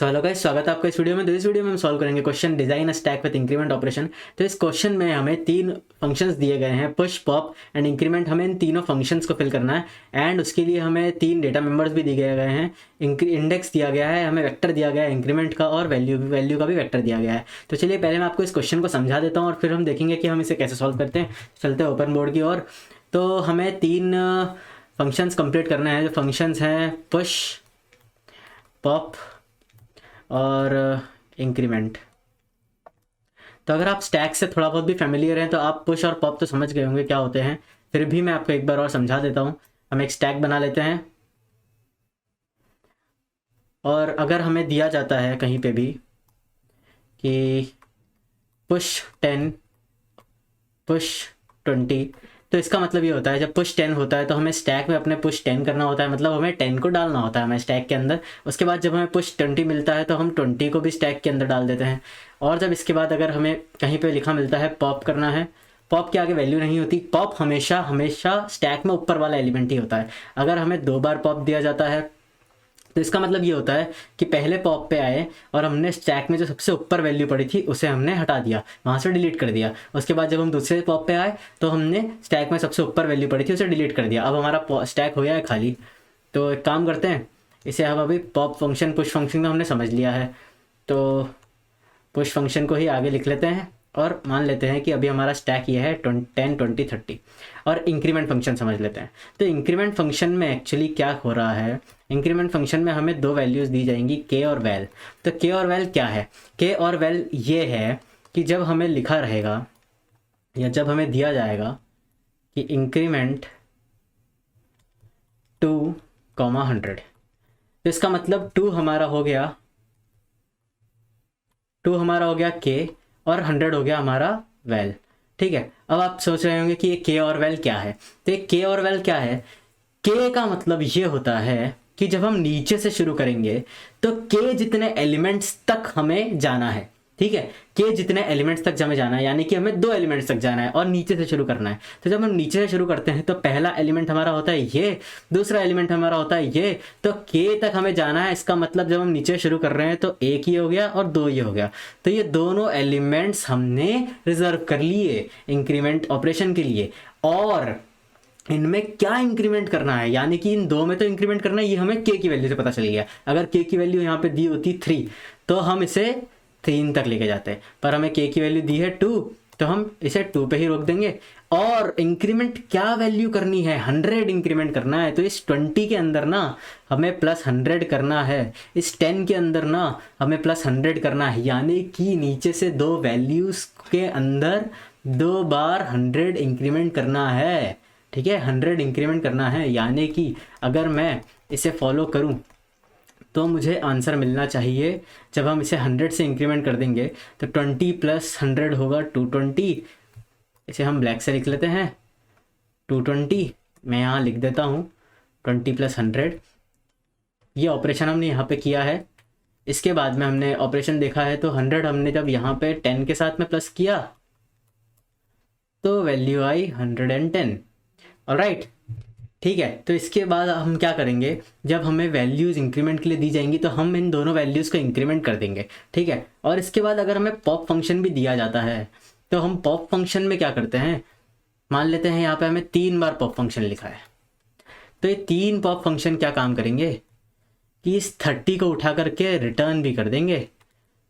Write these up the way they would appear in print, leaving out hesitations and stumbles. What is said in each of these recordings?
So hello guys, स्वागत है आपका इस वीडियो में। तो इस वीडियो में हम सॉल्व करेंगे question design a stack with increment operation. तो इस क्वेश्चन में हमें तीन फंक्शंस दिए गए हैं, पुश, पॉप एंड इंक्रीमेंट। हमें इन तीनों फंक्शंस को फिल करना है एंड उसके लिए हमें तीन डेटा मेंबर्स भी दिए गए हैं। इंडेक्स दिया गया है, हमें वेक्टर दिया गया है इंक्रीमेंट का, और वैल्यू का भी वेक्टर दिया गया है। तो चलिए पहले मैं आपको इस क्वेश्चन को समझा देता हूँ और फिर हम देखेंगे कि हम इसे कैसे सॉल्व करते हैं। चलते हैं ओपन बोर्ड की ओर। तो हमें तीन फंक्शंस कंप्लीट करना है। जो फंक्शंस हैं पुश, पॉप और इंक्रीमेंट। तो अगर आप स्टैक से थोड़ा बहुत भी फेमिलियर हैं तो आप पुश और पॉप तो समझ गए होंगे क्या होते हैं। फिर भी मैं आपको एक बार और समझा देता हूँ। हम एक स्टैक बना लेते हैं और अगर हमें दिया जाता है कहीं पे भी कि पुश 10, पुश 20, तो इसका मतलब ये होता है जब पुश 10 होता है तो हमें स्टैक में अपने पुश 10 करना होता है, मतलब हमें 10 को डालना होता है हमें स्टैक के अंदर। उसके बाद जब हमें पुश 20 मिलता है तो हम 20 को भी स्टैक के अंदर डाल देते हैं। और जब इसके बाद अगर हमें कहीं पे लिखा मिलता है पॉप करना है, पॉप के आगे वैल्यू नहीं होती। पॉप हमेशा हमेशा स्टैक में ऊपर वाला एलिमेंट ही होता है। अगर हमें 2 बार पॉप दिया जाता है तो इसका मतलब ये होता है कि पहले पॉप पे आए और हमने स्टैक में जो सबसे ऊपर वैल्यू पड़ी थी उसे हमने हटा दिया, वहाँ से डिलीट कर दिया। उसके बाद जब हम दूसरे पॉप पे आए तो हमने स्टैक में सबसे ऊपर वैल्यू पड़ी थी उसे डिलीट कर दिया। अब हमारा स्टैक हो गया है खाली। तो एक काम करते हैं, इसे हम अभी पॉप फंक्शन पुश फंक्शन तो हमने समझ लिया है, तो पुश फंक्शन को ही आगे लिख लेते हैं और मान लेते हैं कि अभी हमारा स्टैक ये है 10, 20, 30। और इंक्रीमेंट फंक्शन समझ लेते हैं। तो इंक्रीमेंट फंक्शन में एक्चुअली क्या हो रहा है, इंक्रीमेंट फंक्शन में हमें दो वैल्यूज़ दी जाएंगी, के और वैल। तो के और वैल क्या है? के और वैल ये है कि जब हमें लिखा रहेगा या जब हमें दिया जाएगा कि इंक्रीमेंट 2, 100, तो इसका मतलब 2 हमारा हो गया के और 100 हो गया हमारा वैल। ठीक है। अब आप सोच रहे होंगे कि ये के और वैल क्या है। तो ये के और वैल क्या है? के का मतलब ये होता है कि जब हम नीचे से शुरू करेंगे तो के जितने एलिमेंट्स तक हमें जाना है। ठीक है, के जितने एलिमेंट्स तक हमें जाना है, यानी कि हमें 2 एलिमेंट्स तक जाना है और नीचे से शुरू करना है। तो जब हम नीचे से शुरू करते हैं तो पहला एलिमेंट हमारा होता है ये, दूसरा एलिमेंट हमारा होता है ये। तो के तक हमें जाना है, इसका मतलब जब हम नीचे शुरू कर रहे हैं तो एक ही हो गया और 2 ये हो गया। तो ये दोनों एलिमेंट्स हमने रिजर्व कर लिए इंक्रीमेंट ऑपरेशन के लिए। और इनमें क्या इंक्रीमेंट करना है, यानी कि इन दो में तो इंक्रीमेंट करना है, ये हमें के की वैल्यू से पता चल गया। अगर के की वैल्यू यहाँ पे दी होती 3 तो हम इसे 3 तक लेके जाते हैं, पर हमें के की वैल्यू दी है 2 तो हम इसे 2 पे ही रोक देंगे। और इंक्रीमेंट क्या वैल्यू करनी है? 100 इंक्रीमेंट करना है। तो इस 20 के अंदर ना हमें प्लस 100 करना है, इस 10 के अंदर ना हमें प्लस 100 करना है, यानी कि नीचे से 2 वैल्यूज के अंदर 2 बार 100 इंक्रीमेंट करना है। ठीक है, 100 इंक्रीमेंट करना है, यानी कि अगर मैं इसे फॉलो करूं तो मुझे आंसर मिलना चाहिए। जब हम इसे 100 से इंक्रीमेंट कर देंगे तो 20 + 100 होगा 220। इसे हम ब्लैक से लिख लेते हैं 220। मैं यहाँ लिख देता हूँ 20 + 100। ये ऑपरेशन हमने यहाँ पे किया है। इसके बाद में हमने ऑपरेशन देखा है तो 100 हमने जब यहाँ पे 10 के साथ में प्लस किया तो वैल्यू आई 110। ऑलराइट, ठीक है। तो इसके बाद हम क्या करेंगे, जब हमें वैल्यूज़ इंक्रीमेंट के लिए दी जाएंगी तो हम इन दोनों वैल्यूज़ को इंक्रीमेंट कर देंगे। ठीक है। और इसके बाद अगर हमें पॉप फंक्शन भी दिया जाता है तो हम पॉप फंक्शन में क्या करते हैं, मान लेते हैं यहाँ पे हमें 3 बार पॉप फंक्शन लिखा है। तो ये 3 पॉप फंक्शन क्या काम करेंगे कि इस 30 को उठा करके रिटर्न भी कर देंगे।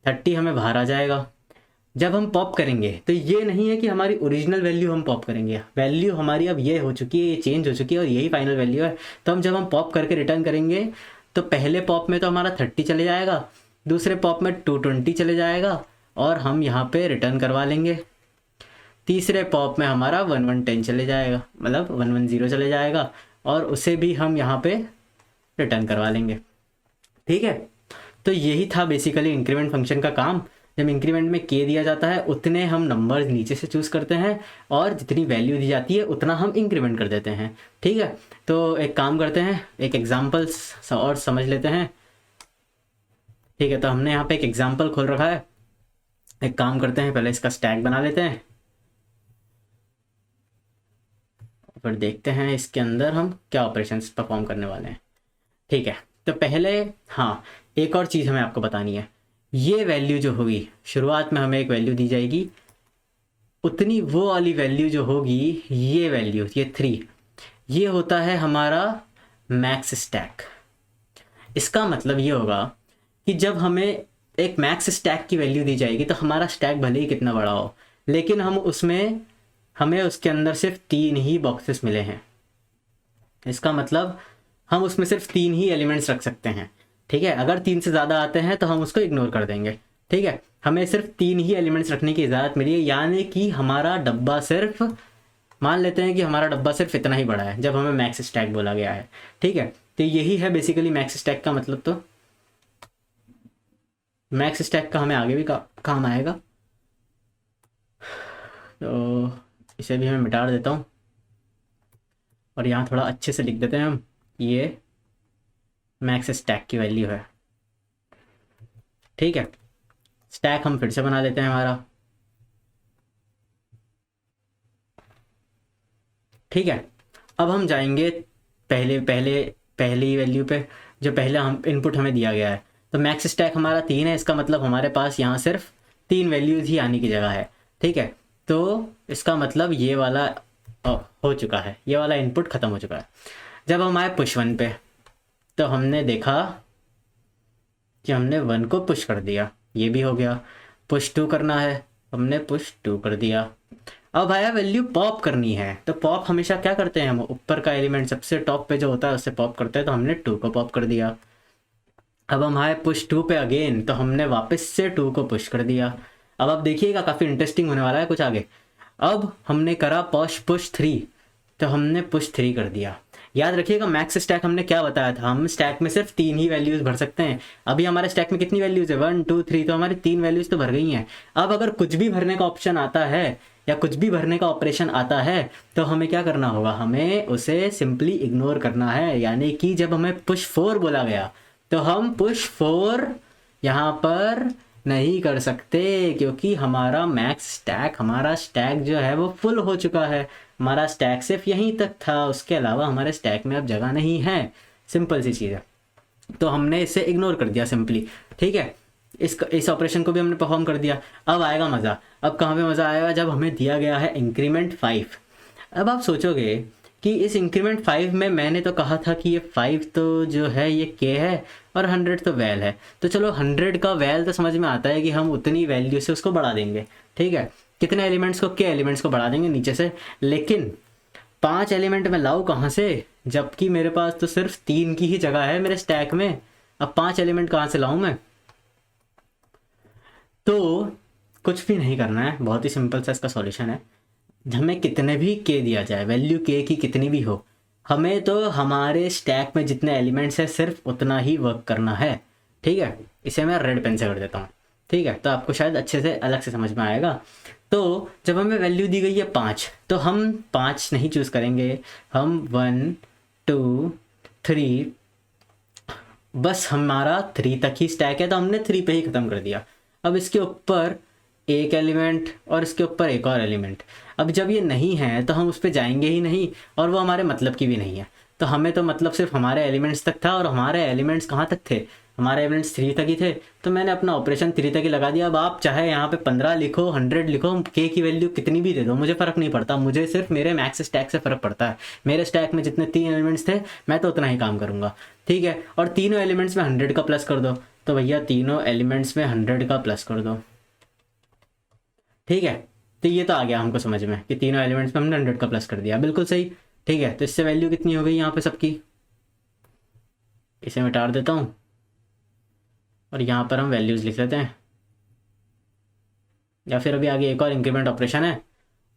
30 हमें बाहर आ जाएगा। जब हम पॉप करेंगे तो ये नहीं है कि हमारी ओरिजिनल वैल्यू हम पॉप करेंगे, वैल्यू हमारी अब ये हो चुकी है, ये चेंज हो चुकी है और यही फाइनल वैल्यू है। तो हम जब हम पॉप करके रिटर्न करेंगे तो पहले पॉप में तो हमारा 30 चले जाएगा, दूसरे पॉप में 220 चले जाएगा और हम यहाँ पे रिटर्न करवा लेंगे। तीसरे पॉप में हमारा 1110 चले जाएगा, मतलब 110 चले जाएगा और उसे भी हम यहाँ पे रिटर्न करवा लेंगे। ठीक है। तो यही था बेसिकली इंक्रीमेंट फंक्शन का काम। जब इंक्रीमेंट में के दिया जाता है उतने हम नंबर्स नीचे से चूज़ करते हैं और जितनी वैल्यू दी जाती है उतना हम इंक्रीमेंट कर देते हैं। ठीक है। तो एक काम करते हैं, एक एग्जांपल और समझ लेते हैं। ठीक है, तो हमने यहाँ पे एक एग्जांपल खोल रखा है। एक काम करते हैं, पहले इसका स्टैक बना लेते हैं, फिर देखते हैं इसके अंदर हम क्या ऑपरेशंस परफॉर्म करने वाले हैं। ठीक है। तो पहले हाँ, एक और चीज़ हमें आपको बतानी है, ये वैल्यू जो होगी शुरुआत में हमें एक वैल्यू दी जाएगी, उतनी वो वाली वैल्यू जो होगी, ये वैल्यू ये 3, ये होता है हमारा मैक्स स्टैक। इसका मतलब ये होगा कि जब हमें एक मैक्स स्टैक की वैल्यू दी जाएगी तो हमारा स्टैक भले ही कितना बड़ा हो, लेकिन हमें उसके अंदर सिर्फ 3 ही बॉक्सेस मिले हैं। इसका मतलब हम उसमें सिर्फ 3 ही एलिमेंट्स रख सकते हैं, ठीक है। अगर 3 से ज़्यादा आते हैं तो हम उसको इग्नोर कर देंगे, ठीक है। हमें सिर्फ 3 ही एलिमेंट्स रखने की इजाज़त मिली है, यानी कि हमारा डब्बा सिर्फ, मान लेते हैं कि हमारा डब्बा सिर्फ इतना ही बड़ा है जब हमें मैक्स स्टैक बोला गया है, ठीक है। तो यही है बेसिकली मैक्स स्टैक का मतलब। तो मैक्स स्टैक का हमें आगे भी काम आएगा, तो इसे भी मैं मिटा देता हूँ और यहाँ थोड़ा अच्छे से लिख देते हैं हम, ये मैक्स स्टैक की वैल्यू है, ठीक है। स्टैक हम फिर से बना लेते हैं हमारा, ठीक है। अब हम जाएंगे पहली वैल्यू पे, जो पहला हम इनपुट हमें दिया गया है। तो मैक्स स्टैक हमारा 3 है, इसका मतलब हमारे पास यहाँ सिर्फ 3 वैल्यूज ही आने की जगह है, ठीक है। तो इसका मतलब ये वाला हो चुका है, ये वाला इनपुट ख़त्म हो चुका है। जब हम आए पुश 1 पे तो हमने देखा कि हमने 1 को पुश कर दिया, ये भी हो गया। पुश 2 करना है, हमने पुश 2 कर दिया। अब आया वैल्यू पॉप करनी है, तो पॉप हमेशा क्या करते हैं हम, ऊपर का एलिमेंट सबसे टॉप पे जो होता है उससे पॉप करते हैं, तो हमने 2 को पॉप कर दिया। अब हम आए पुश 2 पे अगेन, तो हमने वापस से 2 को पुश कर दिया। अब आप देखिएगा काफ़ी इंटरेस्टिंग होने वाला है कुछ आगे। अब हमने करा पुश 3, तो हमने पुश 3 कर दिया। याद रखिएगा मैक्स स्टैक हमने क्या बताया था, हम स्टैक में सिर्फ 3 ही वैल्यूज़ भर सकते हैं। अभी हमारे स्टैक में कितनी वैल्यूज़ है, 1 2 3, तो हमारी 3 वैल्यूज़ तो भर गई हैं। अब अगर कुछ भी भरने का ऑप्शन आता है या कुछ भी भरने का ऑपरेशन आता है तो हमें क्या करना होगा, हमें उसे सिंपली इग्नोर करना है। यानी कि जब हमें पुश 4 बोला गया तो हम पुश 4 यहाँ पर नहीं कर सकते, क्योंकि हमारा मैक्स स्टैक, हमारा स्टैक जो है वो फुल हो चुका है। हमारा स्टैक सिर्फ यहीं तक था, उसके अलावा हमारे स्टैक में अब जगह नहीं है। सिंपल सी चीज़ है, तो हमने इसे इग्नोर कर दिया सिंपली, ठीक है। इस ऑपरेशन को भी हमने परफॉर्म कर दिया। अब आएगा मज़ा। अब कहाँ पे मज़ा आएगा, जब हमें दिया गया है इंक्रीमेंट 5। अब आप सोचोगे कि इस इंक्रीमेंट 5 में मैंने तो कहा था कि ये 5 तो जो है ये के है और 100 तो वैल है। तो चलो 100 का वैल तो समझ में आता है कि हम उतनी वैल्यू से उसको बढ़ा देंगे, ठीक है। कितने एलिमेंट्स को, के एलिमेंट्स को बढ़ा देंगे नीचे से। लेकिन 5 एलिमेंट मैं लाऊँ कहाँ से, जबकि मेरे पास तो सिर्फ 3 की ही जगह है मेरे स्टैक में। अब 5 एलिमेंट कहाँ से लाऊँ मैं। तो कुछ भी नहीं करना है, बहुत ही सिंपल सा इसका सॉल्यूशन है। हमें कितने भी के दिया जाए, वैल्यू के की कितनी भी हो, हमें तो हमारे स्टैक में जितने एलिमेंट्स हैं सिर्फ उतना ही वर्क करना है, ठीक है। इसे मैं रेड पेन से कर देता हूँ, ठीक है, तो आपको शायद अच्छे से अलग से समझ में आएगा। तो जब हमें वैल्यू दी गई है 5, तो हम 5 नहीं चूज़ करेंगे, हम 1 2 3, बस हमारा 3 तक ही स्टैक है तो हमने 3 पे ही ख़त्म कर दिया। अब इसके ऊपर एक एलिमेंट और इसके ऊपर एक और एलिमेंट। अब जब ये नहीं है तो हम उस पर जाएंगे ही नहीं, और वो हमारे मतलब की भी नहीं है। तो हमें तो मतलब सिर्फ हमारे एलिमेंट्स तक था, और हमारे एलिमेंट्स कहाँ तक थे, हमारे एलिमेंट्स 3 तक ही थे। तो मैंने अपना ऑपरेशन 3 तक ही लगा दिया। अब आप चाहे यहाँ पे 15 लिखो, 100 लिखो, के की वैल्यू कितनी भी दे दो, मुझे फ़र्क नहीं पड़ता। मुझे सिर्फ मेरे मैक्स स्टैक से फ़र्क पड़ता है। मेरे स्टैक में जितने 3 एलिमेंट्स थे मैं तो उतना ही काम करूँगा, ठीक है। और तीनों एलिमेंट्स में 100 का प्लस कर दो, तो भैया तीनों एलिमेंट्स में 100 का प्लस कर दो, ठीक है। तो ये तो आ गया हमको समझ में कि तीनों एलिमेंट्स में हमने 100 का प्लस कर दिया, बिल्कुल सही, ठीक है। तो इससे वैल्यू कितनी हो गई यहाँ पे सबकी, इसे मिटा देता हूँ और यहाँ पर हम वैल्यूज़ लिख लेते हैं। या फिर अभी आगे एक और इंक्रीमेंट ऑपरेशन है,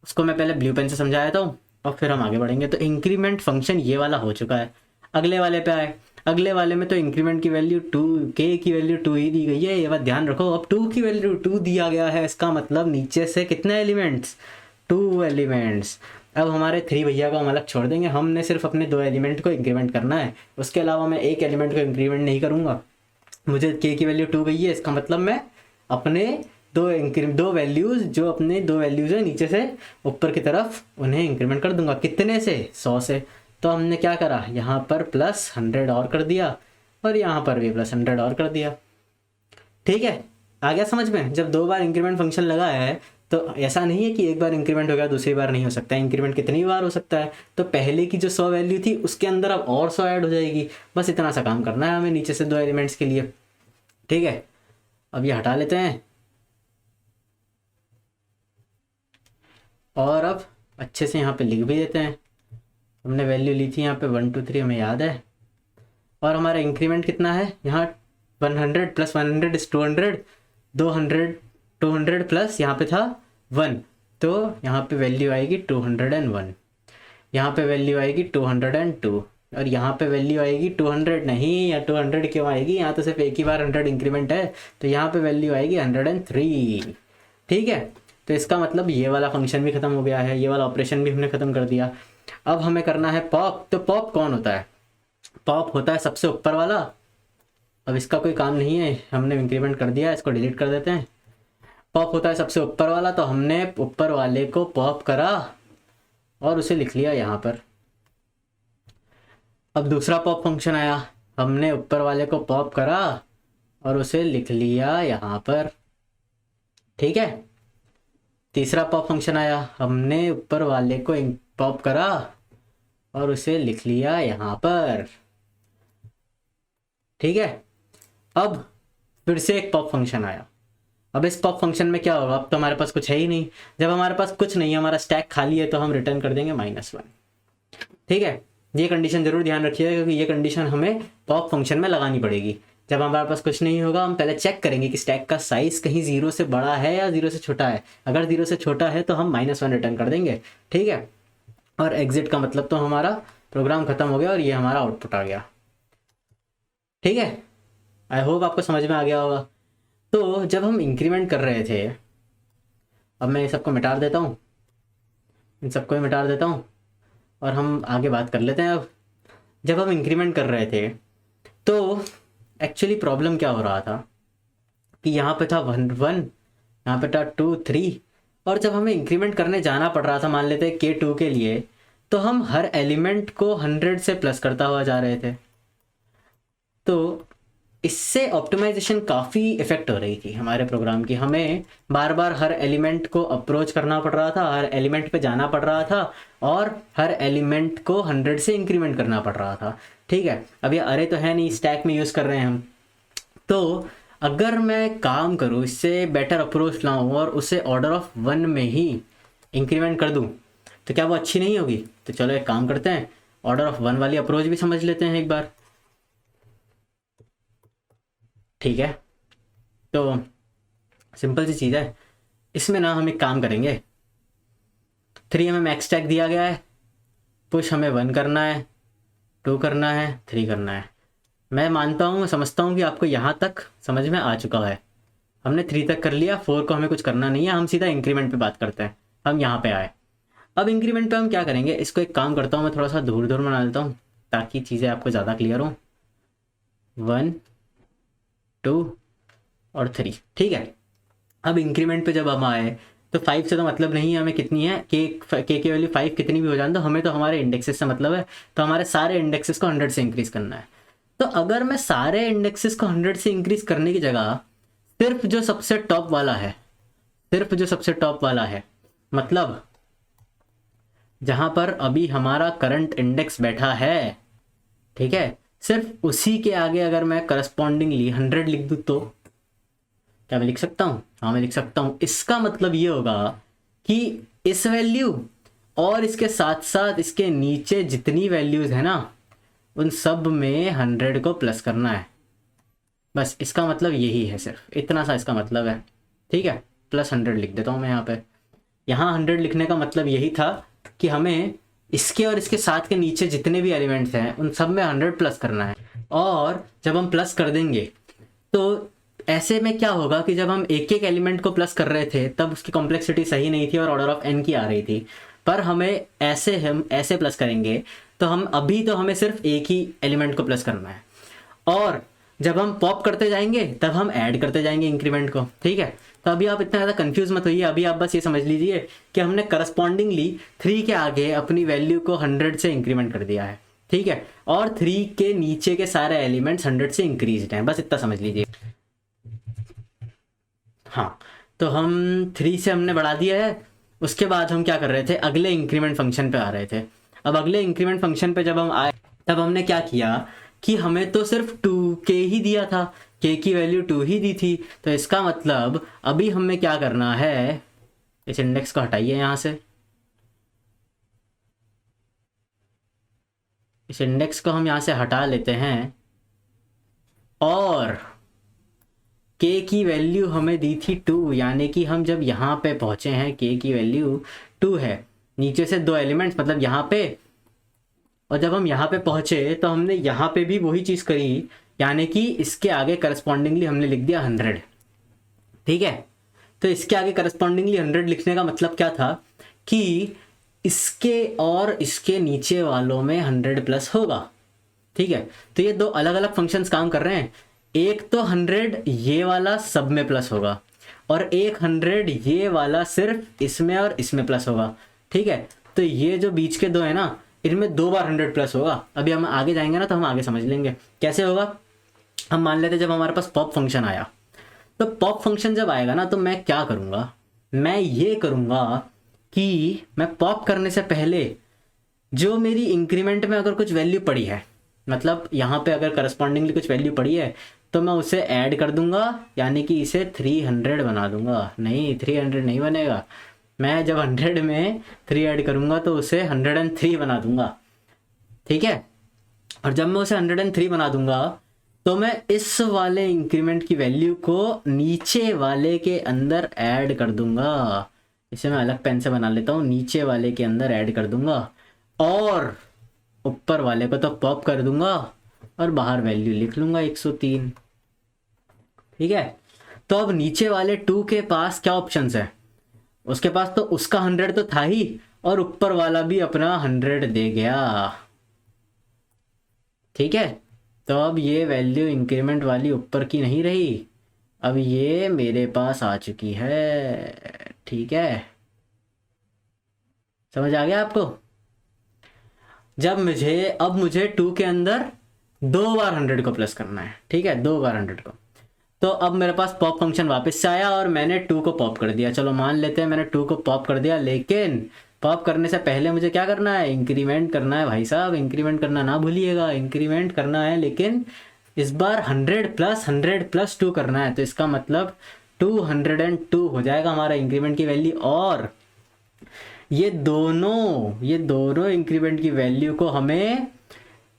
उसको मैं पहले ब्लू पेन से समझा देता हूँ और फिर हम आगे बढ़ेंगे। तो इंक्रीमेंट फंक्शन ये वाला हो चुका है। अगले वाले पे आए, अगले वाले में तो इंक्रीमेंट की वैल्यू 2, के की वैल्यू 2 ही दी गई है, ये बात ध्यान रखो। अब 2 की वैल्यू 2 दिया गया है, इसका मतलब नीचे से कितने एलिमेंट्स, 2 एलिमेंट्स। अब हमारे 3 भैया को हम अलग छोड़ देंगे, हमने सिर्फ अपने 2 एलिमेंट को इंक्रीमेंट करना है, उसके अलावा मैं एक एलिमेंट को इंक्रीमेंट नहीं करूँगा। मुझे के की वैल्यू 2 गई है, इसका मतलब मैं अपने दो वैल्यूज़, जो अपने 2 वैल्यूज़ है नीचे से ऊपर की तरफ, उन्हें इंक्रीमेंट कर दूंगा। कितने से, 100 से। तो हमने क्या करा, यहाँ पर प्लस 100 और कर दिया, और यहाँ पर भी प्लस 100 और कर दिया। ठीक है, आ गया समझ में? जब 2 बार इंक्रीमेंट फंक्शन लगा है तो ऐसा नहीं है कि एक बार इंक्रीमेंट हो गया दूसरी बार नहीं हो सकता है, इंक्रीमेंट कितनी बार हो सकता है। तो पहले की जो 100 वैल्यू थी उसके अंदर अब और 100 ऐड हो जाएगी, बस इतना सा काम करना है हमें नीचे से 2 एलिमेंट्स के लिए। ठीक है, अब ये हटा लेते हैं और अब अच्छे से यहाँ पे लिख भी देते हैं। हमने वैल्यू ली थी यहाँ पे 1 2 3, हमें याद है। और हमारा इंक्रीमेंट कितना है यहाँ, 100 प्लस 100 इज 200, 200 प्लस यहाँ पे था 1, तो यहाँ पे वैल्यू आएगी 201, यहाँ पे वैल्यू आएगी 202, और यहाँ पे वैल्यू आएगी 200 नहीं, या 200 क्यों आएगी, यहाँ तो सिर्फ एक ही बार 100 इंक्रीमेंट है, तो यहाँ पे वैल्यू आएगी 103। ठीक है, तो इसका मतलब ये वाला फंक्शन भी ख़त्म हो गया है, ये वाला ऑपरेशन भी हमने ख़त्म कर दिया। अब हमें करना है पॉप। तो पॉप कौन होता है? पॉप होता है सबसे ऊपर वाला। अब इसका कोई काम नहीं है, हमने इंक्रीमेंट कर दिया, इसको डिलीट कर देते हैं। पॉप होता है सबसे ऊपर वाला, तो हमने ऊपर वाले को पॉप करा और उसे लिख लिया यहाँ पर। अब दूसरा पॉप फंक्शन आया, हमने ऊपर वाले को पॉप करा और उसे लिख लिया यहाँ पर। ठीक है, तीसरा पॉप फंक्शन आया, हमने ऊपर वाले को पॉप करा और उसे लिख लिया यहाँ पर। ठीक है, अब फिर से एक पॉप फंक्शन आया। अब इस पॉप फंक्शन में क्या होगा, अब तो हमारे पास कुछ है ही नहीं। जब हमारे पास कुछ नहीं है, हमारा स्टैक खाली है, तो हम रिटर्न कर देंगे -1। ठीक है, ये कंडीशन जरूर ध्यान रखिएगा, क्योंकि ये कंडीशन हमें पॉप फंक्शन में लगानी पड़ेगी। जब हमारे पास कुछ नहीं होगा, हम पहले चेक करेंगे कि स्टैक का साइज कहीं 0 से बड़ा है या 0 से छोटा है। अगर 0 से छोटा है तो हम -1 रिटर्न कर देंगे। ठीक है, और एग्जिट का मतलब तो हमारा प्रोग्राम खत्म हो गया और ये हमारा आउटपुट आ गया। ठीक है, आई होप आपको समझ में आ गया होगा। तो जब हम इंक्रीमेंट कर रहे थे, अब मैं सबको मिटा देता हूँ, इन सबको ही मिटा देता हूँ और हम आगे बात कर लेते हैं। अब जब हम इंक्रीमेंट कर रहे थे तो एक्चुअली प्रॉब्लम क्या हो रहा था कि यहाँ पे था 1 1, यहाँ पे था 2 3, और जब हमें इंक्रीमेंट करने जाना पड़ रहा था, मान लेते हैं K2 के लिए, तो हम हर एलिमेंट को 100 से प्लस करता हुआ जा रहे थे। तो इससे ऑप्टिमाइजेशन काफ़ी इफेक्ट हो रही थी हमारे प्रोग्राम की। हमें बार बार हर एलिमेंट को अप्रोच करना पड़ रहा था, हर एलिमेंट पे जाना पड़ रहा था और हर एलिमेंट को 100 से इंक्रीमेंट करना पड़ रहा था। ठीक है, अब ये अरे तो है नहीं, स्टैक में यूज़ कर रहे हैं हम। तो अगर मैं काम करूँ, इससे बेटर अप्रोच लाऊं और उसे ऑर्डर ऑफ 1 में ही इंक्रीमेंट कर दूं, तो क्या वो अच्छी नहीं होगी? तो चलो एक काम करते हैं, ऑर्डर ऑफ 1 वाली अप्रोच भी समझ लेते हैं एक बार। ठीक है, तो सिंपल सी चीज़ है। इसमें ना हम एक काम करेंगे, 3 हमें मैक्स स्टैक दिया गया है, पुश हमें 1 करना है, 2 करना है, 3 करना है। मैं मानता हूँ, मैं समझता हूँ कि आपको यहाँ तक समझ में आ चुका है। हमने 3 तक कर लिया, 4 को हमें कुछ करना नहीं है, हम सीधा इंक्रीमेंट पे बात करते हैं। हम यहाँ पे आए, अब इंक्रीमेंट पे हम क्या करेंगे, इसको एक काम करता हूँ, मैं थोड़ा सा दूर दूर बना लेता हूँ ताकि चीज़ें आपको ज़्यादा क्लियर हो। 1 2 और 3। ठीक है, अब इंक्रीमेंट पे जब हम आए तो 5 से तो मतलब नहीं है हमें कितनी है, के की वैल्यू 5 कितनी भी हो जाए, तो हमें तो हमारे इंडेक्सेस से मतलब है। तो हमारे सारे इंडेक्सेस को 100 से इंक्रीज़ करना है। तो अगर मैं सारे इंडेक्सेस को 100 से इंक्रीज़ करने की जगह सिर्फ जो सबसे टॉप वाला है, सिर्फ जो सबसे टॉप वाला है, मतलब जहाँ पर अभी हमारा करंट इंडेक्स बैठा है, ठीक है, सिर्फ उसी के आगे अगर मैं करस्पॉन्डिंगली 100 लिख दूँ तो क्या मैं लिख सकता हूँ? हाँ, मैं लिख सकता हूँ। इसका मतलब ये होगा कि इस वैल्यू और इसके साथ साथ इसके नीचे जितनी वैल्यूज़ है ना, उन सब में 100 को प्लस करना है। बस इसका मतलब यही है, सिर्फ इतना सा इसका मतलब है। ठीक है, प्लस 100 लिख देता हूँ मैं यहाँ पे। यहाँ 100 लिखने का मतलब यही था कि हमें इसके और इसके साथ के नीचे जितने भी एलिमेंट्स हैं उन सब में 100 प्लस करना है। और जब हम प्लस कर देंगे तो ऐसे में क्या होगा कि जब हम एक एक एलिमेंट को प्लस कर रहे थे तब उसकी कॉम्प्लेक्सिटी सही नहीं थी और ऑर्डर ऑफ n की आ रही थी। पर हम ऐसे प्लस करेंगे तो हमें सिर्फ एक ही एलिमेंट को प्लस करना है, और जब हम पॉप करते जाएंगे तब हम ऐड करते जाएंगे इंक्रीमेंट को। ठीक है, तो अभी आप इतना ज़्यादा कंफ्यूज मत होइए। अभी आप बस ये समझ लीजिए कि हमने करस्पॉन्डिंगली 3 के आगे अपनी वैल्यू को 100 से इंक्रीमेंट कर दिया है। ठीक है, और 3 के नीचे के सारे एलिमेंट्स 100 से इंक्रीज हैं, बस इतना समझ लीजिए। हाँ, तो हम 3 से हमने बढ़ा दिया है। उसके बाद हम क्या कर रहे थे, अगले इंक्रीमेंट फंक्शन पे आ रहे थे। अब अगले इंक्रीमेंट फंक्शन पे जब हम आए तब हमने क्या किया कि हमें तो सिर्फ 2k ही दिया था, k की वैल्यू 2 ही दी थी। तो इसका मतलब अभी हमें क्या करना है, इस इंडेक्स को हटाइए यहाँ से, इस इंडेक्स को हम यहाँ से हटा लेते हैं, और k की वैल्यू हमें दी थी 2, यानी कि हम जब यहाँ पे पहुँचे हैं k की वैल्यू 2 है, नीचे से 2 एलिमेंट्स मतलब यहाँ पे, और जब हम यहाँ पे पहुँचे तो हमने यहाँ पे भी वही चीज़ करी, यानी कि इसके आगे करस्पॉन्डिंगली हमने लिख दिया 100। ठीक है, तो इसके आगे करस्पॉन्डिंगली 100 लिखने का मतलब क्या था कि इसके और इसके नीचे वालों में 100 प्लस होगा। ठीक है, तो ये दो अलग अलग फंक्शंस काम कर रहे हैं। एक तो 100 ये वाला सब में प्लस होगा, और एक 100 ये वाला सिर्फ इसमें और इसमें प्लस होगा। ठीक है, तो ये जो बीच के दो है ना, इनमें 2 बार 100 प्लस होगा। अभी हम आगे जाएंगे ना तो हम आगे समझ लेंगे कैसे होगा। हम मान लेते जब हमारे पास पॉप फंक्शन आया, तो पॉप फंक्शन जब आएगा ना तो मैं क्या करूँगा, मैं ये करूँगा कि मैं पॉप करने से पहले जो मेरी इंक्रीमेंट में अगर कुछ वैल्यू पड़ी है, मतलब यहाँ पे अगर करस्पॉन्डिंगली कुछ वैल्यू पड़ी है, तो मैं उसे ऐड कर दूंगा, यानी कि इसे 300 बना दूंगा। नहीं, 300 नहीं बनेगा, मैं जब 100 में 3 ऐड करूंगा तो उसे 103 बना दूंगा। ठीक है, और जब मैं उसे 103 बना दूंगा तो मैं इस वाले इंक्रीमेंट की वैल्यू को नीचे वाले के अंदर ऐड कर दूंगा। इसे मैं अलग पेन से बना लेता हूँ, नीचे वाले के अंदर ऐड कर दूंगा, और ऊपर वाले को तो पॉप कर दूंगा और बाहर वैल्यू लिख लूंगा 103। ठीक है, तो अब नीचे वाले 2 के पास क्या ऑप्शंस है, उसके पास तो उसका 100 तो था ही, और ऊपर वाला भी अपना 100 दे गया। ठीक है, तो अब ये वैल्यू इंक्रीमेंट वाली ऊपर की नहीं रही, अब ये मेरे पास आ चुकी है। ठीक है, समझ आ गया आपको। जब मुझे 2 के अंदर 2 बार 100 को प्लस करना है। ठीक है, 2 बार 100 को, तो अब मेरे पास पॉप फंक्शन वापस से आया और मैंने 2 को पॉप कर दिया। चलो मान लेते हैं मैंने 2 को पॉप कर दिया, लेकिन पॉप करने से पहले मुझे क्या करना है, इंक्रीमेंट करना है भाई साहब, इंक्रीमेंट करना ना भूलिएगा, इंक्रीमेंट करना है, लेकिन इस बार 100 प्लस 2 करना है। तो इसका मतलब 202 हो जाएगा हमारा इंक्रीमेंट की वैल्यू, और ये दोनों इंक्रीमेंट की वैल्यू को हमें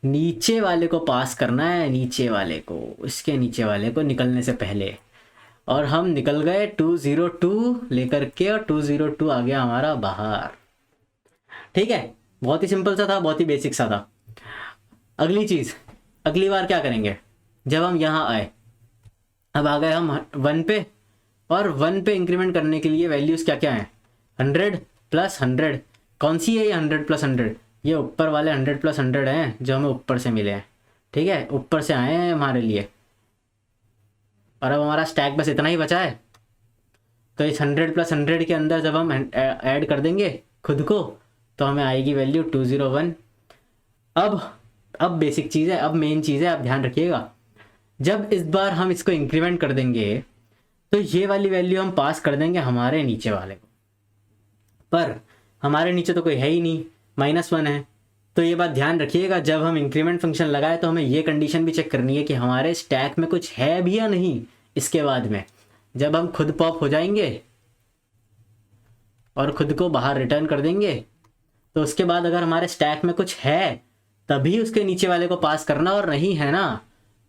नीचे वाले को पास करना है, नीचे वाले को, इसके नीचे वाले को निकलने से पहले। और हम निकल गए 202 लेकर के, और 202 आ गया हमारा बाहर। ठीक है, बहुत ही सिंपल सा था, बहुत ही बेसिक सा था। अगली चीज़, अगली बार क्या करेंगे, जब हम यहाँ आए, अब आ गए हम 1 पे, और 1 पे इंक्रीमेंट करने के लिए वैल्यूज़ क्या क्या हैं, 100 प्लस 100। कौन सी है ये 100 प्लस 100, ये ऊपर वाले 100 प्लस 100 हैं जो हमें ऊपर से मिले हैं। ठीक है, ऊपर से आए हैं हमारे लिए, और अब हमारा स्टैक बस इतना ही बचा है। तो इस 100 प्लस 100 के अंदर जब हम ऐड कर देंगे खुद को, तो हमें आएगी वैल्यू 201। अब बेसिक चीज़ है, अब मेन चीज़ है, आप ध्यान रखिएगा। जब इस बार हम इसको इंक्रीमेंट कर देंगे तो ये वाली वैल्यू हम पास कर देंगे हमारे नीचे वाले को, पर हमारे नीचे तो कोई है ही नहीं, -1 है। तो ये बात ध्यान रखिएगा, जब हम इंक्रीमेंट फंक्शन लगाए तो हमें ये कंडीशन भी चेक करनी है कि हमारे स्टैक में कुछ है भी या नहीं। इसके बाद में जब हम खुद पॉप हो जाएंगे और खुद को बाहर रिटर्न कर देंगे, तो उसके बाद अगर हमारे स्टैक में कुछ है तभी उसके नीचे वाले को पास करना, और नहीं है ना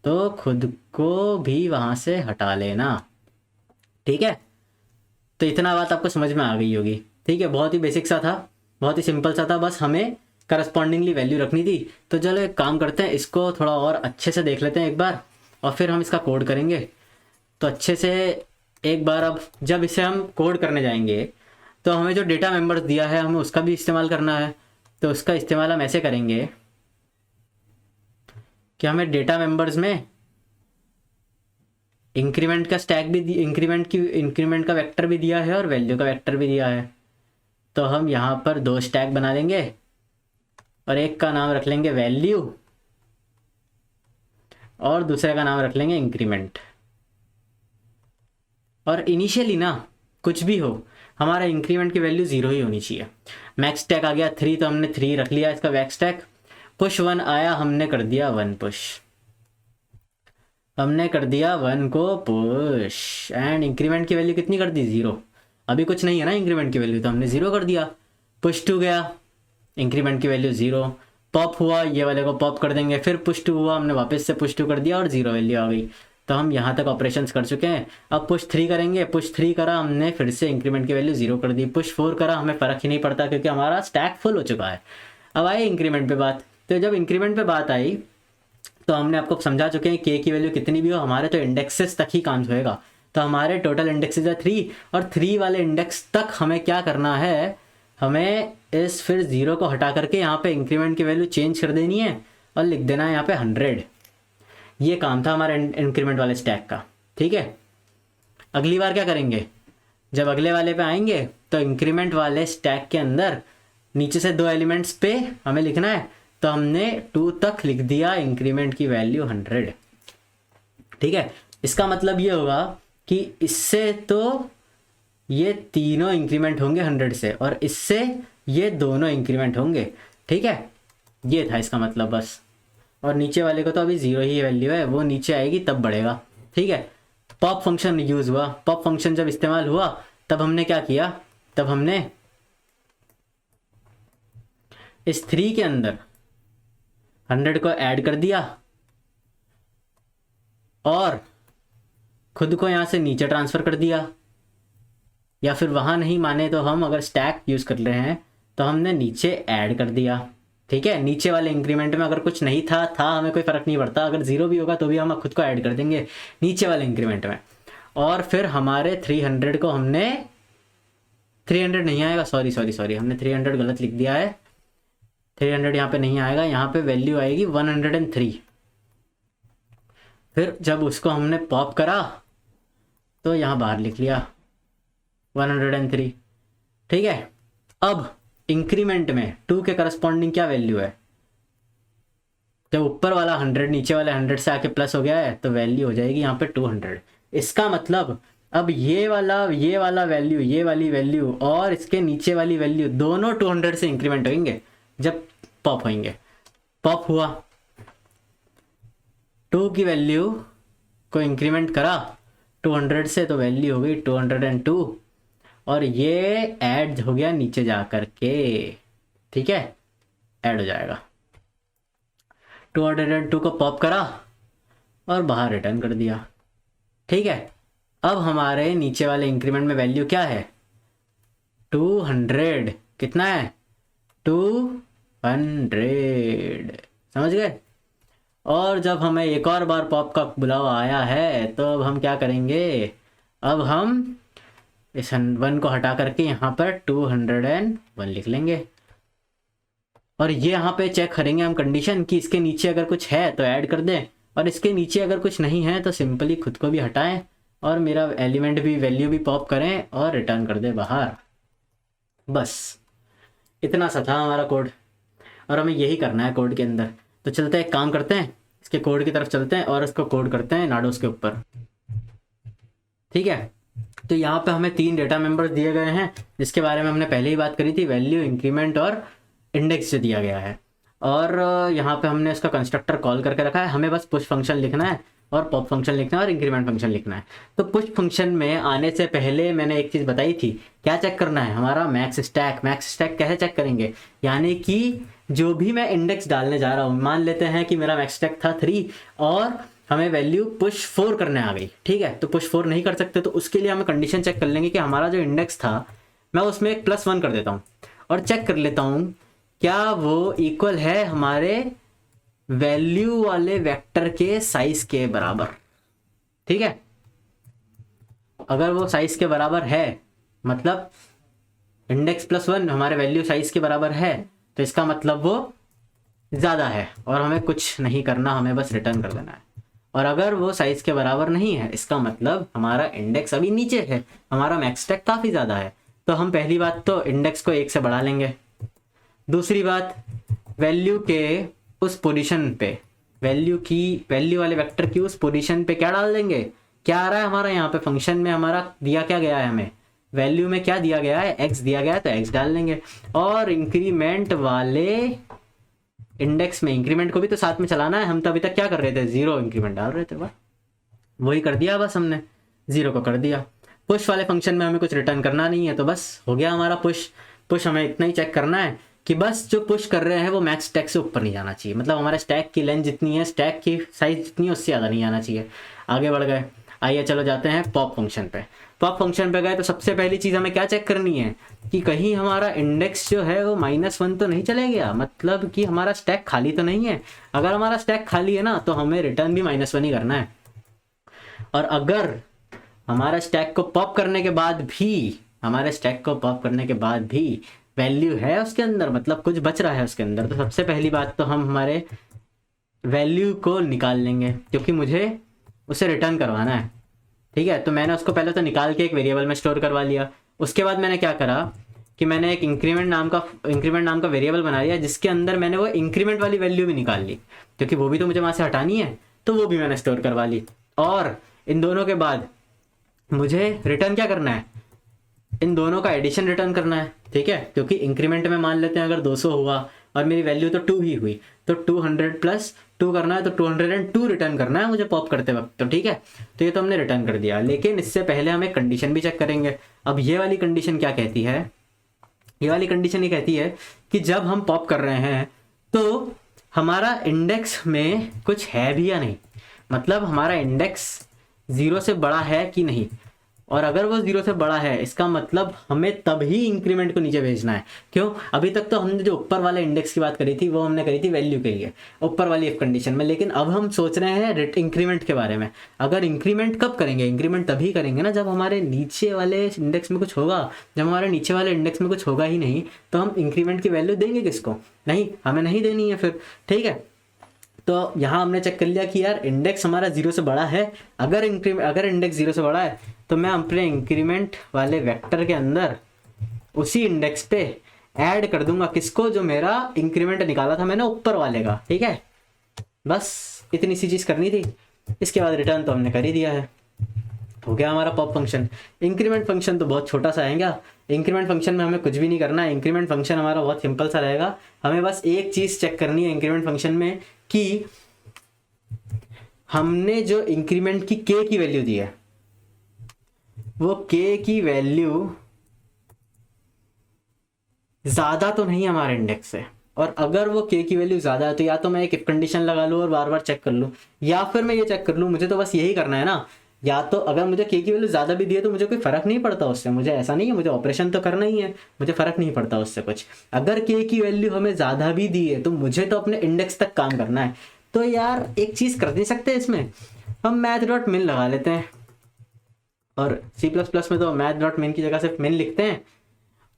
तो खुद को भी वहाँ से हटा लेना। ठीक है, तो इतना बात आपको समझ में आ गई होगी। ठीक है, बहुत ही बेसिक सा था, बहुत ही सिंपल सा था, बस हमें करस्पॉन्डिंगली वैल्यू रखनी थी। तो चलो एक काम करते हैं, इसको थोड़ा और अच्छे से देख लेते हैं एक बार, और फिर हम इसका कोड करेंगे। तो अच्छे से एक बार, अब जब इसे हम कोड करने जाएंगे तो हमें जो डेटा मेंबर्स दिया है हमें उसका भी इस्तेमाल करना है। तो उसका इस्तेमाल हम ऐसे करेंगे कि हमें डेटा मेंबर्स में इंक्रीमेंट का स्टैक भी, इंक्रीमेंट का वेक्टर भी दिया है और वैल्यू का वेक्टर भी दिया है। तो हम यहाँ पर 2 स्टैक बना लेंगे, और एक का नाम रख लेंगे वैल्यू और दूसरे का नाम रख लेंगे इंक्रीमेंट। और इनिशियली ना कुछ भी हो, हमारा इंक्रीमेंट की वैल्यू 0 ही होनी चाहिए। मैक्स टैग आ गया 3, तो हमने 3 रख लिया इसका मैक्स टैग। पुश 1 आया, हमने कर दिया 1 पुश, हमने कर दिया 1 को पुश। एंड इंक्रीमेंट की वैल्यू कितनी कर दी? 0। अभी कुछ नहीं है ना इंक्रीमेंट की वैल्यू, तो हमने 0 कर दिया। पुश 2 गया, इंक्रीमेंट की वैल्यू 0। पॉप हुआ, ये वाले को पॉप कर देंगे। फिर पुश 2 हुआ, हमने वापस से पुश 2 कर दिया और 0 वैल्यू आ गई। तो हम यहाँ तक ऑपरेशंस कर चुके हैं। अब पुश 3 करेंगे, पुश 3 करा हमने, फिर से इंक्रीमेंट की वैल्यू 0 कर दी। पुश 4 करा, हमें फ़र्क ही नहीं पड़ता क्योंकि हमारा स्टैक फुल हो चुका है। अब आए इंक्रीमेंट पे बात। तो जब इंक्रीमेंट पे बात आई तो हमने आपको समझा चुके हैं के की वैल्यू कितनी भी हो, हमारे तो इंडेक्सेस तक ही काम होएगा। तो हमारे टोटल इंडेक्सेस है 3, और 3 वाले इंडेक्स तक हमें क्या करना है, हमें इस फिर 0 को हटा करके यहाँ पे इंक्रीमेंट की वैल्यू चेंज कर देनी है और लिख देना है यहाँ पे 100। ये काम था हमारे इंक्रीमेंट वाले स्टैक का। ठीक है, अगली बार क्या करेंगे, जब अगले वाले पे आएंगे तो इंक्रीमेंट वाले स्टैक के अंदर नीचे से 2 एलिमेंट्स पे हमें लिखना है। तो हमने 2 तक लिख दिया इंक्रीमेंट की वैल्यू 100। ठीक है, इसका मतलब ये होगा कि इससे तो ये तीनों इंक्रीमेंट होंगे 100 से, और इससे ये दोनों इंक्रीमेंट होंगे। ठीक है, ये था इसका मतलब बस। और नीचे वाले को तो अभी 0 ही वैल्यू है, वो नीचे आएगी तब बढ़ेगा। ठीक है, पॉप फंक्शन यूज़ हुआ। पॉप फंक्शन जब इस्तेमाल हुआ तब हमने क्या किया, तब हमने इस 3 के अंदर 100 को ऐड कर दिया और खुद को यहाँ से नीचे ट्रांसफ़र कर दिया। या फिर वहाँ नहीं माने तो हम अगर स्टैक यूज़ कर रहे हैं तो हमने नीचे ऐड कर दिया। ठीक है, नीचे वाले इंक्रीमेंट में अगर कुछ नहीं था हमें कोई फ़र्क नहीं पड़ता, अगर 0 भी होगा तो भी हम खुद को ऐड कर देंगे नीचे वाले इंक्रीमेंट में। और फिर हमारे 300 को हमने 300 नहीं आएगा, सॉरी हमने 300 गलत लिख दिया है। 300 यहाँ पे नहीं आएगा, यहाँ पे वैल्यू आएगी 103। फिर जब उसको हमने पॉप करा तो यहाँ बाहर लिख लिया 103। ठीक है, अब इंक्रीमेंट में 2 के करस्पॉन्डिंग क्या वैल्यू है, जब ऊपर वाला 100 नीचे वाले 100 से आके प्लस हो गया है तो वैल्यू हो जाएगी यहाँ पे 200। इसका मतलब अब ये वाला वैल्यू, ये वाली वैल्यू और इसके नीचे वाली वैल्यू दोनों 200 से इंक्रीमेंट होंगे जब पॉप होंगे। पॉप हुआ, 2 की वैल्यू को इंक्रीमेंट करा 200 से तो वैल्यू हो गई 202, और ये ऐड हो गया नीचे जा कर के। ठीक है, ऐड हो जाएगा। 202 को पॉप करा और बाहर रिटर्न कर दिया। ठीक है, अब हमारे नीचे वाले इंक्रीमेंट में वैल्यू क्या है, 200। कितना है, 200। समझ गए। और जब हमें एक और बार पॉप का बुलावा आया है तो अब हम क्या करेंगे, अब हम इस 1 को हटा करके यहाँ पर 201 लिख लेंगे। और ये यहाँ पे चेक करेंगे हम कंडीशन कि इसके नीचे अगर कुछ है तो ऐड कर दें, और इसके नीचे अगर कुछ नहीं है तो सिंपली खुद को भी हटाएं और मेरा एलिमेंट भी वैल्यू भी पॉप करें और रिटर्न कर दें बाहर। बस इतना सा था हमारा कोड, और हमें यही करना है कोड के अंदर। तो चलते हैं, एक काम करते हैं, इसके कोड की तरफ चलते हैं और इसको कोड करते हैं नाडोस के ऊपर। ठीक है, तो यहाँ पे हमें 3 डेटा मेंबर्स दिए गए हैं जिसके बारे में हमने पहले ही बात करी थी, वैल्यू, इंक्रीमेंट और इंडेक्स जो दिया गया है। और यहाँ पे हमने इसका कंस्ट्रक्टर कॉल करके रखा है, हमें बस पुश फंक्शन लिखना है और पॉप फंक्शन लिखना है और इंक्रीमेंट फंक्शन लिखना है। तो पुश फंक्शन में आने से पहले मैंने एक चीज़ बताई थी, क्या चेक करना है, हमारा मैक्स स्टैक। मैक्स स्टैक कैसे चेक करेंगे, यानी कि जो भी मैं इंडेक्स डालने जा रहा हूँ, मान लेते हैं कि मेरा मैक्स स्टैक था 3 और हमें वैल्यू पुश 4 करने आ गई। ठीक है, तो पुश 4 नहीं कर सकते, तो उसके लिए हमें कंडीशन चेक कर लेंगे कि हमारा जो इंडेक्स था मैं उसमें एक +1 कर देता हूँ और चेक कर लेता हूँ क्या वो इक्वल है हमारे वैल्यू वाले वेक्टर के साइज के बराबर। ठीक है, अगर वो साइज के बराबर है, मतलब इंडेक्स +1 हमारे वैल्यू साइज के बराबर है, तो इसका मतलब वो ज़्यादा है और हमें कुछ नहीं करना, हमें बस रिटर्न कर देना है। और अगर वो साइज के बराबर नहीं है, इसका मतलब हमारा इंडेक्स अभी नीचे है, हमारा मैक्स स्टैक काफ़ी ज़्यादा है। तो हम पहली बात तो इंडेक्स को 1 से बढ़ा लेंगे। दूसरी बात, वैल्यू के उस पोजीशन पे, वैल्यू वाले वेक्टर की उस पोजीशन पे क्या डाल देंगे, क्या आ रहा है हमारा यहाँ पे फंक्शन में, हमारा दिया क्या गया है, हमें वैल्यू में क्या दिया गया है, x दिया गया है, तो x डाल देंगे। और इंक्रीमेंट वाले इंडेक्स में इंक्रीमेंट को भी तो साथ में चलाना है, हम तो अभी तक क्या कर रहे थे, 0 इंक्रीमेंट डाल रहे थे, बस वही कर दिया, बस हमने 0 को कर दिया। पुश वाले फंक्शन में हमें कुछ रिटर्न करना नहीं है, तो बस हो गया हमारा पुश हमें इतना ही चेक करना है कि बस जो पुश कर रहे हैं वो मैक्स स्टैक से ऊपर नहीं जाना चाहिए, मतलब हमारे स्टैक की लेंथ जितनी है, स्टैक की साइज जितनी है, उससे ज़्यादा नहीं जाना चाहिए। आगे बढ़ गए, आइए चलो जाते हैं पॉप फंक्शन पे। पॉप फंक्शन पे गए तो सबसे पहली चीज़ हमें क्या चेक करनी है कि कहीं हमारा इंडेक्स जो है वो -1 तो नहीं चले गया, मतलब कि हमारा स्टैक खाली तो नहीं है। अगर हमारा स्टैक खाली है ना तो हमें रिटर्न भी -1 ही करना है। और अगर हमारा स्टैक को पॉप करने के बाद भी वैल्यू है उसके अंदर, मतलब कुछ बच रहा है उसके अंदर, तो सबसे पहली बात तो हम हमारे वैल्यू को निकाल लेंगे, क्योंकि मुझे उसे रिटर्न करवाना है। ठीक है, तो मैंने उसको पहले तो निकाल के एक वेरिएबल में स्टोर करवा लिया। उसके बाद मैंने क्या करा कि मैंने एक इंक्रीमेंट नाम का वेरिएबल बना लिया, जिसके अंदर मैंने वो इंक्रीमेंट वाली वैल्यू भी निकाल ली, क्योंकि वो भी तो मुझे वहाँ से हटानी है, तो वो भी मैंने स्टोर करवा ली। और इन दोनों के बाद मुझे रिटर्न क्या करना है, इन दोनों का एडिशन रिटर्न करना है। ठीक है, क्योंकि इंक्रीमेंट में मान लेते हैं अगर 200 हुआ और मेरी वैल्यू तो 2 ही हुई, तो 200 + 2 करना है, तो 202 रिटर्न करना है मुझे पॉप करते वक्त। तो ठीक है, तो ये तो हमने रिटर्न कर दिया, लेकिन इससे पहले हम एक कंडीशन भी चेक करेंगे। अब ये वाली कंडीशन क्या कहती है, ये वाली कंडीशन ये कहती है कि जब हम पॉप कर रहे हैं तो हमारा इंडेक्स में कुछ है भी या नहीं, मतलब हमारा इंडेक्स 0 से बड़ा है कि नहीं, और अगर वो 0 से बड़ा है इसका मतलब हमें तभी इंक्रीमेंट को नीचे भेजना है। क्यों, अभी तक तो हमने जो ऊपर वाले इंडेक्स की बात करी थी वो हमने करी थी वैल्यू के लिए, ऊपर वाली इफ कंडीशन में, लेकिन अब हम सोच रहे हैं इंक्रीमेंट के बारे में। अगर इंक्रीमेंट कब करेंगे, इंक्रीमेंट तभी करेंगे ना जब हमारे नीचे वाले इंडेक्स में कुछ होगा। जब हमारे नीचे वाले इंडेक्स में कुछ होगा ही नहीं तो हम इंक्रीमेंट की वैल्यू देंगे किसको, नहीं, हमें नहीं देनी है फिर। ठीक है, तो यहाँ हमने चेक कर लिया कि यार इंडेक्स हमारा 0 से बड़ा है। अगर इंडेक्स 0 से बड़ा है तो मैं अपने इंक्रीमेंट वाले वेक्टर के अंदर उसी इंडेक्स पे ऐड कर दूंगा किसको, जो मेरा इंक्रीमेंट निकाला था मैंने ऊपर वाले का। ठीक है, बस इतनी सी चीज़ करनी थी। इसके बाद रिटर्न तो हमने कर ही दिया है, हो गया हमारा पॉप फंक्शन। इंक्रीमेंट फंक्शन तो बहुत छोटा सा आएगा, इंक्रीमेंट फंक्शन में हमें कुछ भी नहीं करना है। इंक्रीमेंट फंक्शन हमारा बहुत सिंपल सा रहेगा, हमें बस एक चीज़ चेक करनी है इंक्रीमेंट फंक्शन में कि हमने जो इंक्रीमेंट की k की वैल्यू दी है वो k की वैल्यू ज़्यादा तो नहीं हमारे इंडेक्स से, और अगर वो k की वैल्यू ज़्यादा है तो या तो मैं एक इफ कंडीशन लगा लूँ और बार बार चेक कर लूँ, या फिर मैं ये चेक कर लूँ, मुझे तो बस यही करना है ना। या तो अगर मुझे k की वैल्यू ज़्यादा भी दी है तो मुझे कोई फ़र्क नहीं पड़ता उससे, मुझे ऐसा नहीं है, मुझे ऑपरेशन तो करना ही है, मुझे फ़र्क नहीं पड़ता उससे कुछ। अगर k की वैल्यू हमें ज़्यादा भी दी है तो मुझे तो अपने इंडेक्स तक काम करना है। तो यार एक चीज़ कर नहीं सकते इसमें, हम math.min लगा लेते हैं, और C++ में तो math.min की जगह सिर्फ min लिखते हैं।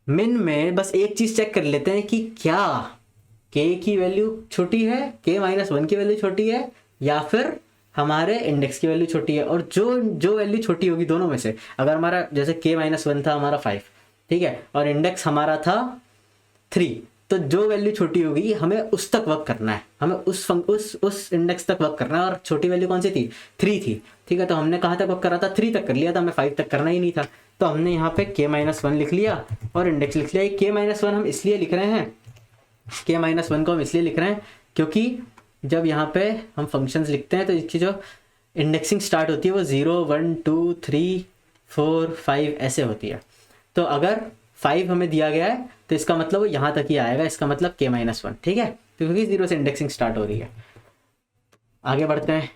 min में बस एक चीज़ चेक कर लेते हैं कि क्या k की वैल्यू छोटी है, k-1 की वैल्यू छोटी है, या फिर हमारे इंडेक्स की वैल्यू छोटी है। और जो वैल्यू छोटी होगी दोनों में से, अगर हमारा जैसे k-1 था हमारा 5, ठीक है, और इंडेक्स हमारा था 3, तो जो वैल्यू छोटी होगी हमें उस तक वर्क करना है, हमें उस इंडेक्स तक वर्क करना है। और छोटी वैल्यू कौन सी थी, 3 थी। ठीक है, तो हमने कहाँ तक वर्क करा था, 3 तक कर लिया था, हमें 5 तक करना ही नहीं था। तो हमने यहाँ पे k-1 लिख लिया और इंडेक्स लिख लिया। k-1 हम इसलिए लिख रहे हैं, k-1 को हम इसलिए लिख रहे हैं क्योंकि जब यहाँ पे हम फंक्शंस लिखते हैं तो इसकी जो इंडेक्सिंग स्टार्ट होती है वो 0, 1, 2, 3, 4, 5 ऐसे होती है। तो अगर 5 हमें दिया गया है तो इसका मतलब वो यहाँ तक ही आएगा, इसका मतलब k-1। ठीक है, तो क्योंकि 0 से इंडेक्सिंग स्टार्ट हो रही है। आगे बढ़ते हैं,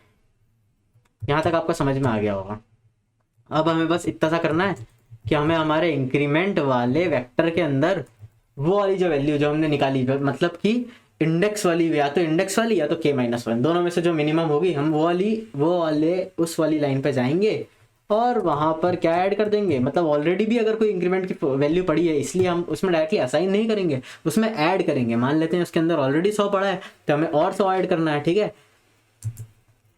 यहाँ तक आपको समझ में आ गया होगा। अब हमें बस इतना सा करना है कि हमें हमारे इंक्रीमेंट वाले वेक्टर के अंदर वो वाली जो वैल्यू जो हमने निकाली, मतलब कि इंडेक्स वाली, या तो इंडेक्स वाली या तो k-1, दोनों में से जो मिनिमम होगी हम उस वाली लाइन पे जाएंगे और वहाँ पर क्या ऐड कर देंगे। मतलब ऑलरेडी भी अगर कोई इंक्रीमेंट की वैल्यू पड़ी है इसलिए हम उसमें डायरेक्टली असाइन नहीं करेंगे, उसमें ऐड करेंगे। मान लेते हैं उसके अंदर ऑलरेडी 100 पड़ा है तो हमें और 100 ऐड करना है। ठीक है,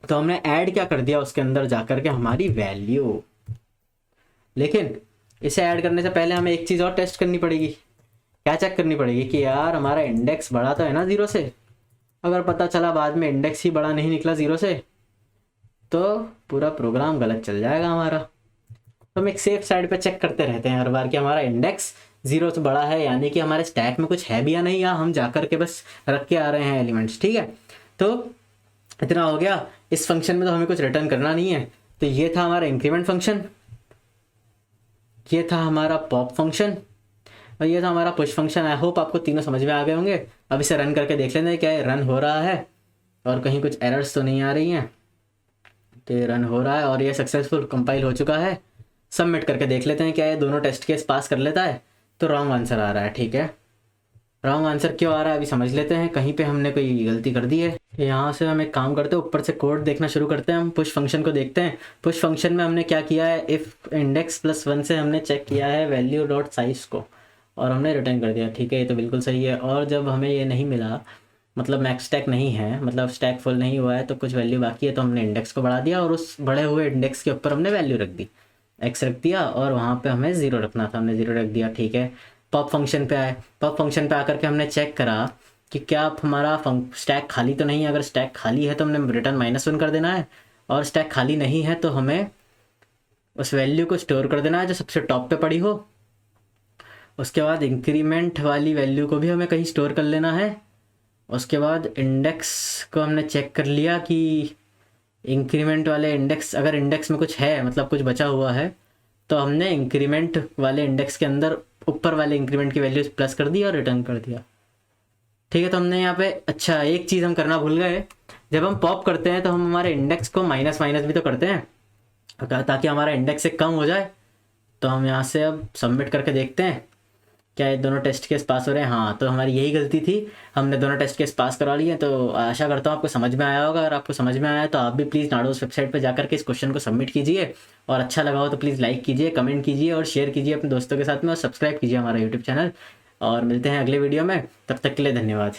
तो हमने ऐड क्या कर दिया उसके अंदर जाकर के, हमारी वैल्यू। लेकिन इसे ऐड करने से पहले हमें एक चीज़ और टेस्ट करनी पड़ेगी क्या चेक करनी पड़ेगी कि यार हमारा इंडेक्स बड़ा तो है ना 0 से। अगर पता चला बाद में इंडेक्स ही बड़ा नहीं निकला 0 से तो पूरा प्रोग्राम गलत चल जाएगा हमारा। तो हम एक सेफ साइड पे चेक करते रहते हैं हर बार कि हमारा इंडेक्स 0 से बड़ा है, यानी कि हमारे स्टैक में कुछ है भी या नहीं, या हम जा कर के बस रख के आ रहे हैं एलिमेंट्स। ठीक है, तो इतना हो गया। इस फंक्शन में तो हमें कुछ रिटर्न करना नहीं है। तो ये था हमारा इंक्रीमेंट फंक्शन, ये था हमारा पॉप फंक्शन और ये था हमारा पुश फंक्शन। आई होप आपको तीनों समझ में आ गए होंगे। अब इसे रन करके देख लेते हैं क्या ये रन हो रहा है और कहीं कुछ एरर्स तो नहीं आ रही हैं। तो ये रन हो रहा है और ये सक्सेसफुल कंपाइल हो चुका है। सबमिट करके देख लेते हैं क्या ये दोनों टेस्ट केस पास कर लेता है। तो रॉन्ग आंसर आ रहा है। ठीक है, रॉन्ग आंसर क्यों आ रहा है अभी समझ लेते हैं। कहीं पे हमने कोई गलती कर दी है। यहाँ से हम एक काम करते हैं, ऊपर से कोड देखना शुरू करते हैं। हम पुश फंक्शन को देखते हैं। पुश फंक्शन में हमने क्या किया है, इफ़ इंडेक्स +1 से हमने चेक किया है वैल्यू डॉट साइज़ को और हमने रिटर्न कर दिया। ठीक है, ये तो बिल्कुल सही है। और जब हमें ये नहीं मिला, मतलब मैक्स स्टैक नहीं है, मतलब स्टैक फुल नहीं हुआ है, तो कुछ वैल्यू बाकी है, तो हमने इंडेक्स को बढ़ा दिया और उस बढ़े हुए इंडेक्स के ऊपर हमने वैल्यू रख दी, x रख दिया और वहाँ पे हमें 0 रखना था, हमने 0 रख दिया। ठीक है, पॉप फंक्शन पे आए। पॉप फंक्शन पे आकर के हमने चेक करा कि क्या हमारा स्टैक खाली तो नहीं है। अगर स्टैक खाली है तो हमने रिटर्न -1 कर देना है, और स्टैक खाली नहीं है तो हमें उस वैल्यू को स्टोर कर देना है जो सबसे टॉप पे पड़ी हो। उसके बाद इंक्रीमेंट वाली वैल्यू को भी हमें कहीं स्टोर कर लेना है। उसके बाद इंडेक्स को हमने चेक कर लिया कि इंक्रीमेंट वाले इंडेक्स, अगर इंडेक्स में कुछ है मतलब कुछ बचा हुआ है, तो हमने इंक्रीमेंट वाले इंडेक्स के अंदर ऊपर वाले इंक्रीमेंट की वैल्यू प्लस कर दी और रिटर्न कर दिया। ठीक है, तो हमने यहाँ पे अच्छा एक चीज़ हम करना भूल गए। जब हम पॉप करते हैं तो हम हमारे इंडेक्स को माइनस भी तो करते हैं ताकि हमारा इंडेक्स से कम हो जाए। तो हम यहाँ से अब सबमिट करके देखते हैं क्या ये दोनों टेस्ट केस पास हो रहे हैं। हाँ, तो हमारी यही गलती थी, हमने दोनों टेस्ट केस पास करवा लिए। तो आशा करता हूँ आपको समझ में आया होगा। अगर आपको समझ में आया तो आप भी प्लीज़ नाडोस वेबसाइट पर जाकर के इस क्वेश्चन को सबमिट कीजिए, और अच्छा लगा हो तो प्लीज़ लाइक कीजिए, कमेंट कीजिए और शेयर कीजिए अपने दोस्तों के साथ में, और सब्सक्राइब कीजिए हमारा यूट्यूब चैनल। और मिलते हैं अगले वीडियो में, तब तक के लिए धन्यवाद।